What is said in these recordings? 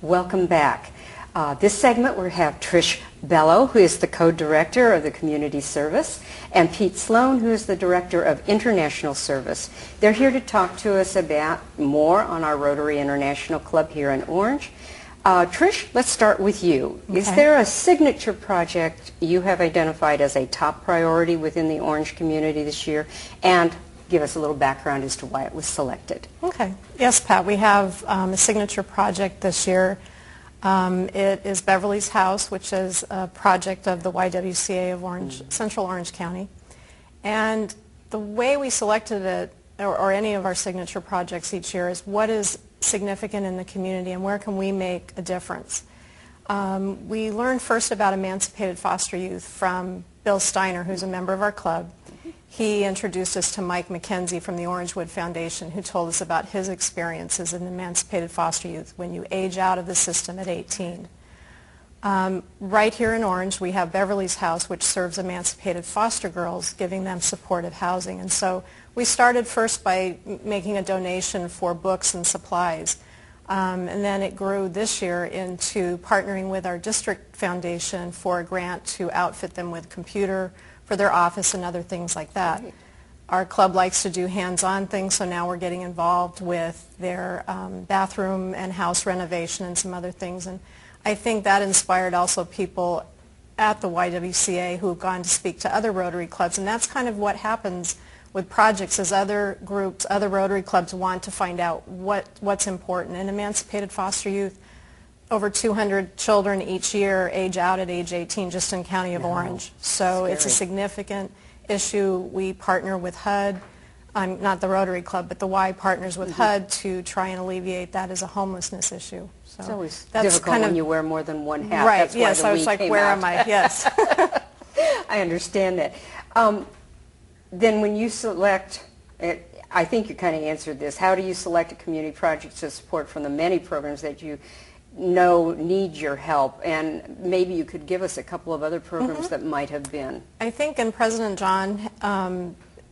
Welcome back. This segment we have Trish Bello, who is the co-director of the Community Service, and Pete Sloan, who is the director of International Service. They're here to talk to us about more on our Rotary International Club here in Orange. Trish, let's start with you. Okay. Is there a signature project you have identified as a top priority within the Orange community this year? And give us a little background as to why it was selected. Okay. Yes, Pat, we have a signature project this year. It is Beverly's House, which is a project of the YWCA of Orange, Central Orange County. And the way we selected it, or any of our signature projects each year, is what is significant in the community and where can we make a difference. We learned first about emancipated foster youth from Bill Steiner, who's a member of our club. He introduced us to Mike McKenzie from the Orangewood Foundation, who told us about his experiences in emancipated foster youth when you age out of the system at 18. Right here in Orange, we have Beverly's House, which serves emancipated foster girls, giving them supportive housing. And so we started first by making a donation for books and supplies. And then it grew this year into partnering with our district foundation for a grant to outfit them with computer for their office and other things like that. Right. Our club likes to do hands-on things, so now we're getting involved with their bathroom and house renovation and some other things. And I think that inspired also people at the YWCA who have gone to speak to other Rotary clubs, and that's kind of what happens with projects as other groups, other Rotary clubs want to find out what's important. And emancipated foster youth, over 200 children each year age out at age 18 just in County of Orange. So it's a significant issue. We partner with HUD, not the Rotary Club, but the Y partners with HUD to try and alleviate that as a homelessness issue. So it's always that's difficult kind of, when you wear more than one hat. Right, that's why yes, the I was like, where am I? Yes. I understand that. Then when you select, I think you kind of answered this, how do you select a community project to support from the many programs that you know need your help? And maybe you could give us a couple of other programs that might have been. I think in President John,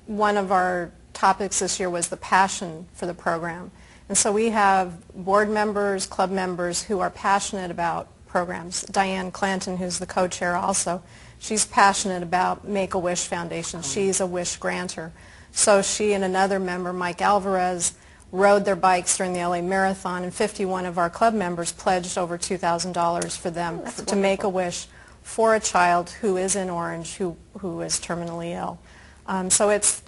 one of our topics this year was the passion for the program. And so we have board members, club members who are passionate about programs. Diane Clanton, who's the co-chair also, she's passionate about Make-A-Wish Foundation. She's a wish granter. So she and another member, Mike Alvarez, rode their bikes during the LA Marathon, and 51 of our club members pledged over $2,000 for them to make a wish for a child who is in Orange who is terminally ill. So it's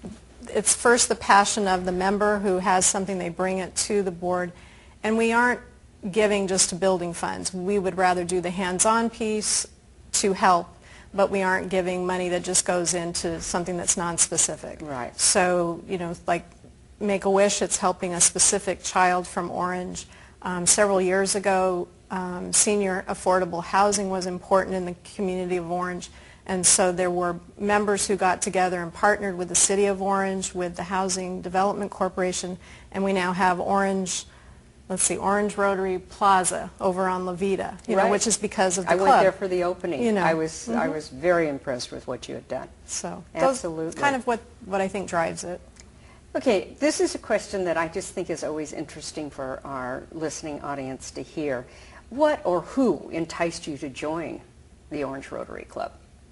first the passion of the member who has something, they bring it to the board, and we aren't giving just to building funds. We would rather do the hands-on piece to help, but we aren't giving money that just goes into something that's non-specific. Right. So, you know, like Make-A-Wish, it's helping a specific child from Orange. Several years ago, senior affordable housing was important in the community of Orange, and so there were members who got together and partnered with the City of Orange, with the Housing Development Corporation, and we now have Orange Rotary Plaza over on La Vida, know, which is because of the club. I went there for the opening. You know. I was very impressed with what you had done. So absolutely, that's kind of what I think drives it. Okay, this is a question that I just think is always interesting for our listening audience to hear. What or who enticed you to join the Orange Rotary Club?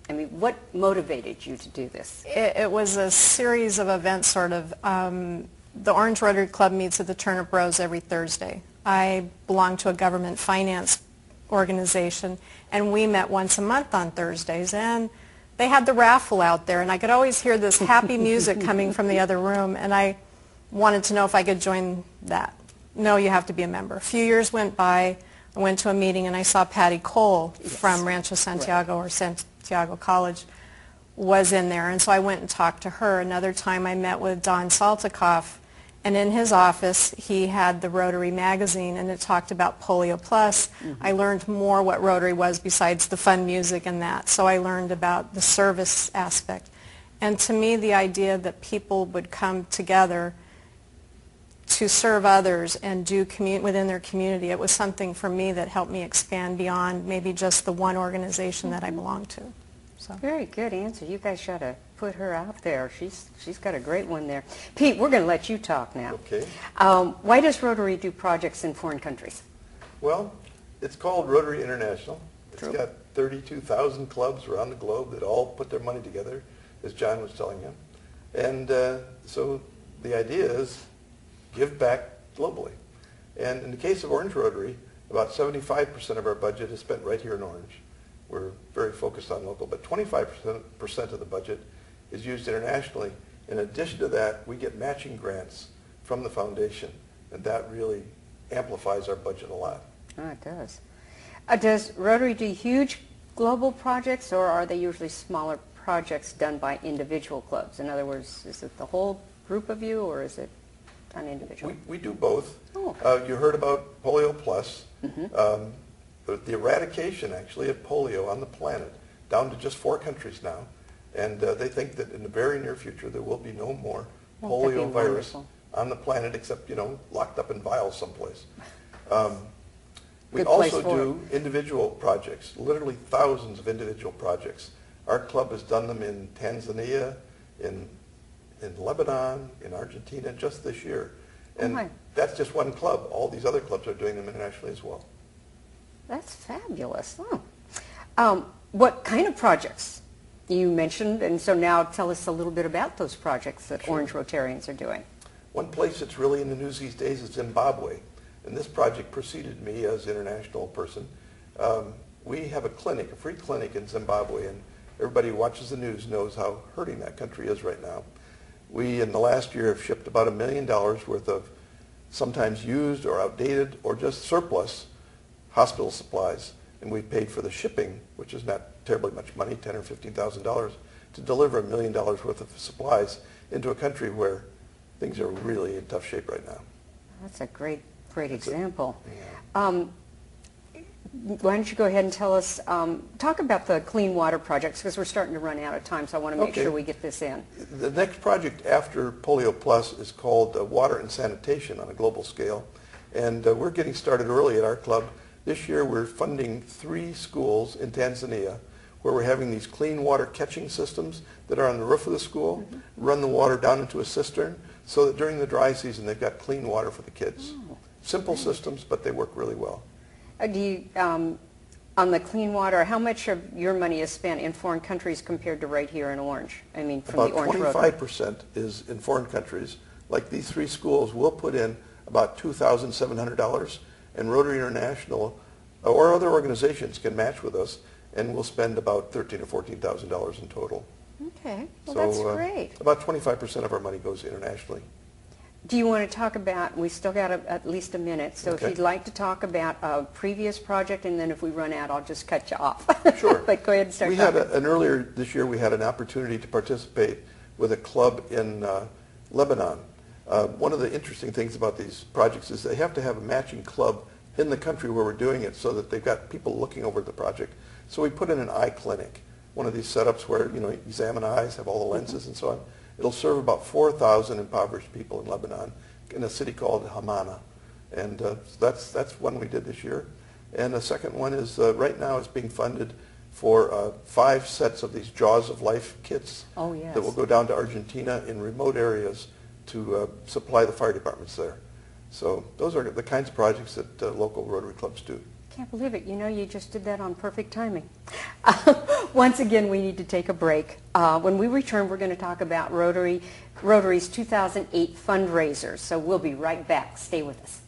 I mean, what motivated you to do this? It was a series of events, sort of. The Orange Rotary Club meets at the Turnip Rose every Thursday. I belong to a government finance organization, and we met once a month on Thursdays, and they had the raffle out there, and I could always hear this happy music coming from the other room, and I wanted to know if I could join that. No, you have to be a member. A few years went by. I went to a meeting, and I saw Patty Cole from Rancho Santiago, or Santiago College, was in there, and so I went and talked to her. Another time I met with Don Saltikoff, and in his office he had the Rotary magazine, and it talked about Polio Plus. I learned more what Rotary was besides the fun music and that, so I learned about the service aspect. And to me, the idea that people would come together to serve others and do within their community, it was something for me that helped me expand beyond maybe just the one organization that I belong to. So. Very good answer. You guys should have put her out there. She's got a great one there. Pete, we're going to let you talk now. Okay. Why does Rotary do projects in foreign countries? Well, It's called Rotary International. It's True. got 32,000 clubs around the globe that all put their money together, as John was telling you. And so the idea is give back globally. And in the case of Orange Rotary, about 75% of our budget is spent right here in Orange. We're very focused on local, but 25% of the budget is used internationally. In addition to that, we get matching grants from the foundation, and that really amplifies our budget a lot. Oh, it does. Does Rotary do huge global projects, or are they usually smaller projects done by individual clubs? In other words, is it the whole group of you, or is it an individual? We do both. Oh. You heard about Polio Plus. The eradication, actually, of polio on the planet, down to just 4 countries now. And they think that in the very near future there will be no more Won't that be polio virus wonderful? on the planet except, locked up in vials someplace. We Good place also for do individual projects, literally thousands of individual projects. Our club has done them in Tanzania, in Lebanon, in Argentina just this year. And my. that's just one club. All these other clubs are doing them internationally as well. That's fabulous. Oh. What kind of projects? You mentioned, and so now tell us a little bit about those projects that Sure. Orange Rotarians are doing. One place that's really in the news these days is Zimbabwe. And this project preceded me as international person. We have a clinic, a free clinic in Zimbabwe, and everybody who watches the news knows how hurting that country is right now. We, in the last year, have shipped about $1 million worth of sometimes used or outdated or just surplus hospital supplies. And we paid for the shipping, which is not terribly much money, $10,000 or $15,000, to deliver $1 million worth of supplies into a country where things are really in tough shape right now. That's a great example. Yeah. Why don't you go ahead and tell us, talk about the clean water projects, because we're starting to run out of time, so I want to make Okay. sure we get this in. The next project after Polio Plus is called Water and Sanitation on a global scale. And we're getting started early at our club. This year we're funding 3 schools in Tanzania where we're having these clean water catching systems that are on the roof of the school, run the water down into a cistern so that during the dry season they've got clean water for the kids. Simple systems, but they work really well. Do you, on the clean water, how much of your money is spent in foreign countries compared to right here in Orange? I mean, from About the Orange Rotary. 25% is in foreign countries. Like these 3 schools will put in about $2,700, and Rotary International or other organizations can match with us, and we'll spend about $13,000 or $14,000 in total. Okay, well So, that's great. About 25% of our money goes internationally. Do you want to talk about, we still got at least a minute, so Okay. if you'd like to talk about a previous project, and then if we run out, I'll just cut you off. Sure. But go ahead and start We had talking. earlier this year we had an opportunity to participate with a club in Lebanon. One of the interesting things about these projects is they have to have a matching club in the country where we're doing it so that they've got people looking over the project. So we put in an eye clinic, one of these setups where you examine eyes, have all the lenses and so on. It'll serve about 4,000 impoverished people in Lebanon in a city called Hamana. And that's one we did this year. And the second one is right now it's being funded for 5 sets of these Jaws of Life kits Oh, yes. that will go down to Argentina in remote areas to supply the fire departments there. So those are the kinds of projects that local Rotary clubs do. Can't believe it. You just did that on perfect timing. Once again, we need to take a break. When we return, we're going to talk about Rotary's 2008 fundraisers. So we'll be right back. Stay with us.